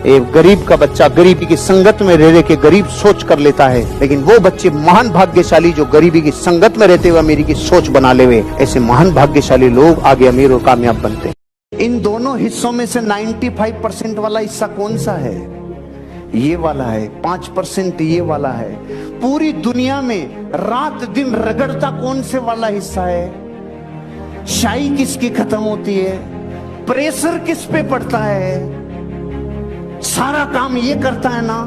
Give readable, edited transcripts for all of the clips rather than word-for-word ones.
एक गरीब का बच्चा गरीबी की संगत में रह के गरीब सोच कर लेता है, लेकिन वो बच्चे महान भाग्यशाली जो गरीबी की संगत में रहते हुए अमीरी की सोच बना ले हुए, ऐसे महान भाग्यशाली लोग आगे अमीर और कामयाब बनते हैं। इन दोनों हिस्सों में से 95% वाला हिस्सा कौन सा है? ये वाला है। 5% ये वाला है। पूरी दुनिया में रात दिन रगड़ता कौन से वाला हिस्सा है? शाई किसकी खत्म होती है? प्रेशर किस पे पड़ता है? सारा काम ये करता है ना,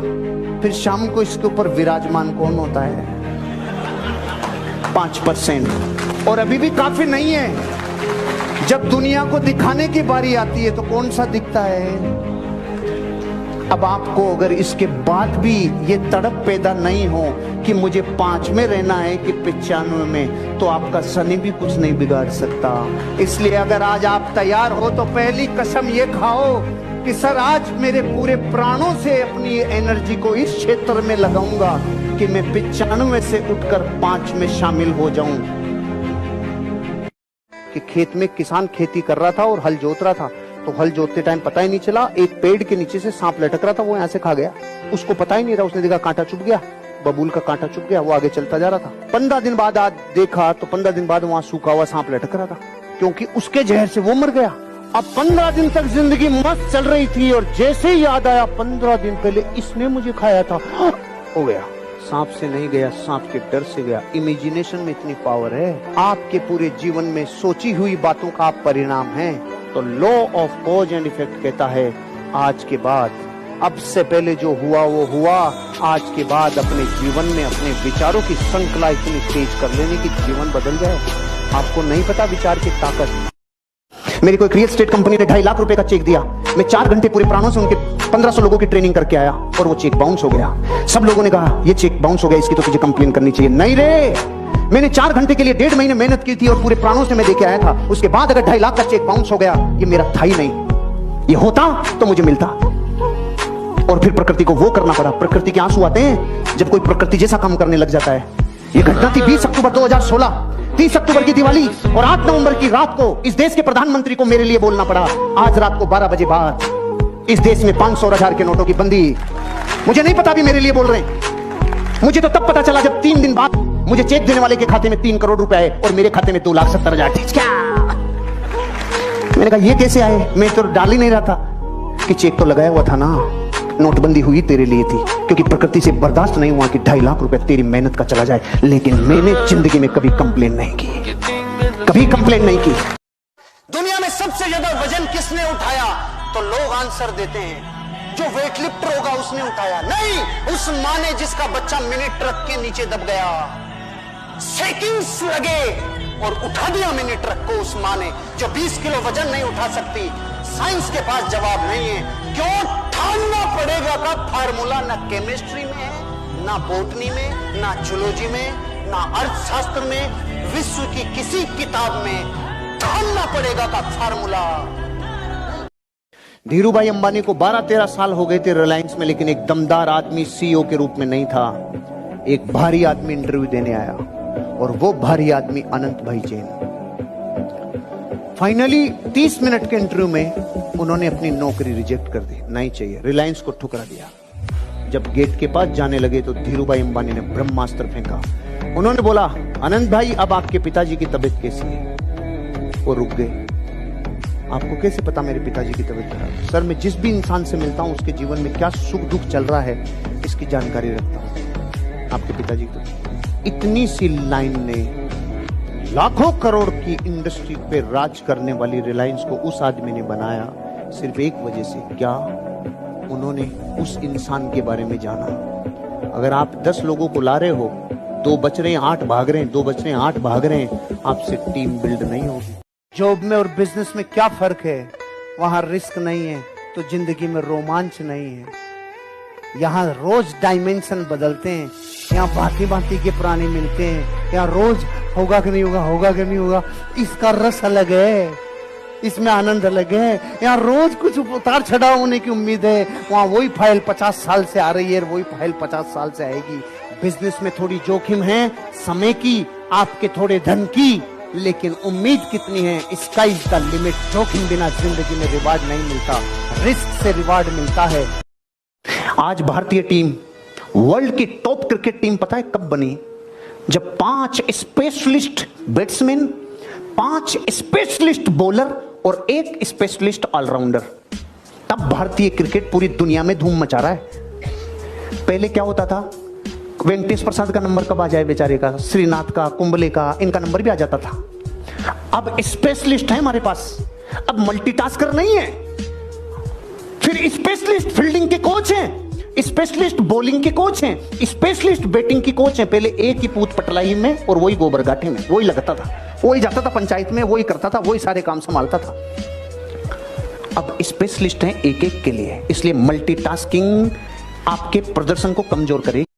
फिर शाम को इसके ऊपर विराजमान कौन होता है? 5%। और अभी भी काफी नहीं है। जब दुनिया को दिखाने की बारी आती है तो कौन सा दिखता है? अब आपको अगर इसके बाद भी ये तड़प पैदा नहीं हो कि मुझे 5 में रहना है कि 95 में, तो आपका शनि भी कुछ नहीं बिगाड़ सकता। इसलिए अगर आज आप तैयार हो तो पहली कसम ये खाओ कि सर आज मेरे पूरे प्राणों से अपनी एनर्जी को इस क्षेत्र में लगाऊंगा कि मैं 95 से उठकर 5 में शामिल हो जाऊं। कि खेत में किसान खेती कर रहा था और हल जोत रहा था, तो हल जोतते टाइम पता ही नहीं चला एक पेड़ के नीचे से सांप लटक रहा था, वो यहाँ से खा गया। उसको पता ही नहीं रहा, उसने देखा कांटा चुभ गया, बबूल का कांटा चुभ गया, वो आगे चलता जा रहा था। 15 दिन बाद आज देखा तो 15 दिन बाद वहां सूखा हुआ सांप लटक रहा था, क्योंकि उसके जहर से वो मर गया। अब 15 दिन तक जिंदगी मस्त चल रही थी और जैसे ही याद आया 15 दिन पहले इसने मुझे खाया था, हो गया। सांप से नहीं गया, सांप के डर से गया। इमेजिनेशन में इतनी पावर है। आपके पूरे जीवन में सोची हुई बातों का आप परिणाम है। तो law of cause and effect कहता है आज के बाद, अब से पहले जो हुआ वो हुआ। आज के बाद अपने जीवन में अपने विचारों की श्रृंखला इतनी तेज कर लेने की जीवन बदल जाए। आपको नहीं पता विचार की ताकत। मेरी कोई रियल एस्टेट कंपनी ने 2.5 लाख रुपए का चेक दिया। मैं 4 घंटे पूरे प्राणों से उनके 1500 लोगों की ट्रेनिंग करके आया और वो चेक बाउंस हो गया। सब लोगों ने कहा ये चेक बाउंस हो गया, इसकी तो तुझे कंप्लेन करनी चाहिए। नहीं रे, मैंने 4 घंटे के लिए 1.5 महीने मेहनत की थी और पूरे प्राणों से मैं देके आया था। उसके बाद अगर 2.5 लाख का चेक बाउंस हो गया, ये मेरा था ही नहीं। ये होता तो मुझे मिलता। और फिर प्रकृति को वो करना पड़ा। प्रकृति के आंसू आते हैं जब कोई प्रकृति जैसा काम करने लग जाता है। ये घटना थी 20 अक्टूबर 2016, 30 अक्टूबर की दिवाली और 8 नवंबर की रात को इस देश के प्रधानमंत्री को मेरे लिए बोलना पड़ा। आज रात को 12 बजे बाद इस देश में 500 और 1000 के नोटों की बंदी। मुझे नहीं पता भी मेरे लिए बोल रहे हैं। मुझे तो तब पता चला जब 3 दिन बाद मुझे चेक देने वाले के खाते में 3 करोड़ रुपए आए और मेरे खाते में 2,70,000। क्या? मैंने कहा ये कैसे आए? मैं तो डाल ही नहीं रहा था कि चेक तो लगाया हुआ था ना। नोटबंदी हुई तेरे लिए थी, क्योंकि प्रकृति से बर्दाश्त नहीं हुआ कि 2.5 लाख रुपए तेरी मेहनत का चला जाए। लेकिन मैंने जिंदगी में कभी कंप्लेन नहीं की, कभी कंप्लेन नहीं की। दुनिया में सबसे ज्यादा वजन किसने उठाया? तो लोग आंसर देते हैं जो वेट लिफ्टर होगा उसने उठाया। नहीं, उस माँ ने जिसका बच्चा मिनी ट्रक के नीचे दब गया। सेकंड्स लगे और उठा दिया मिनी ट्रक को उस माँ ने, जो 20 किलो वजन नहीं उठा सकती। साइंस के पास जवाब नहीं है। क्यों? ठानना पड़ेगा का फार्मूला ना केमिस्ट्री में है, ना बॉटनी में, ना जूलॉजी में, ना अर्थशास्त्र में, विश्व की किसी किताब में ठानना पड़ेगा का फार्मूला। धीरूभाई अंबानी को 12-13 साल हो गए थे रिलायंस में, लेकिन एक दमदार आदमी सीईओ के रूप में नहीं था। एक भारी आदमी इंटरव्यू देने आया और वो भारी आदमी अनंत भाई जैन। फाइनली 30 मिनट के इंटरव्यू में उन्होंने अपनी नौकरी रिजेक्ट कर दी, नहीं चाहिए। रिलायंस को ठुकरा दिया। जब गेट के पास जाने लगे तो धीरूभाई अंबानी ने ब्रह्मास्त्र फेंका। उन्होंने बोला, अनंत भाई अब आपके पिताजी की तबीयत कैसी है? वो रुक गए। आपको कैसे पता मेरे पिताजी की तबीयत खराब है? सर मैं जिस भी इंसान से मिलता हूं उसके जीवन में क्या सुख दुख चल रहा है इसकी जानकारी रखता हूं। आपके पिताजी की इतनी सी लाइन ने लाखों करोड़ की इंडस्ट्री पे राज करने वाली रिलायंस को उस आदमी ने बनाया सिर्फ एक वजह से। क्या? उन्होंने उस इंसान के बारे में जाना। अगर आप 10 लोगों को ला रहे हो, 2 बच रहे हैं 8 भाग रहे हैं, 2 बच रहे हैं 8 भाग रहे हैं, आपसे टीम बिल्ड नहीं होगी। जॉब में और बिजनेस में क्या फर्क है? वहां रिस्क नहीं है तो जिंदगी में रोमांच नहीं है। यहाँ रोज डायमेंशन बदलते हैं, यहाँ भांति भांति के प्राणी मिलते हैं, यहाँ रोज होगा कि नहीं होगा, होगा कि नहीं होगा। इसका रस अलग है, इसमें आनंद अलग है। यहाँ रोज कुछ उतार चढ़ाव होने की उम्मीद है। वहाँ वही फाइल 50 साल से आ रही है, वही फाइल 50 साल से आएगी। बिजनेस में थोड़ी जोखिम है, समय की, आपके थोड़े धन की, लेकिन उम्मीद कितनी है? Sky is the limit. जोखिम बिना जिंदगी में रिवार्ड नहीं मिलता, रिस्क से रिवार्ड मिलता है। आज भारतीय टीम वर्ल्ड की टॉप क्रिकेट टीम पता है कब बनी? जब 5 स्पेशलिस्ट बैट्समैन, 5 स्पेशलिस्ट बॉलर और 1 स्पेशलिस्ट ऑलराउंडर, तब भारतीय क्रिकेट पूरी दुनिया में धूम मचा रहा है। पहले क्या होता था, वेंकटेश प्रसाद का नंबर कब आ जाए बेचारे का, श्रीनाथ का, कुंबले का, इनका नंबर भी आ जाता था। अब स्पेशलिस्ट है हमारे पास, अब मल्टीटास्कर नहीं है। फिर स्पेशलिस्ट फील्डिंग के कोच हैं, स्पेशलिस्ट बॉलिंग के कोच हैं, स्पेशलिस्ट बैटिंग की कोच हैं। पहले एक ही पूत पटलाई में और वही गोबर गाठे में, वही लगता था, वही जाता था पंचायत में, वही करता था, वही सारे काम संभालता था। अब स्पेशलिस्ट हैं एक एक के लिए, इसलिए मल्टीटास्किंग आपके प्रदर्शन को कमजोर करेगी।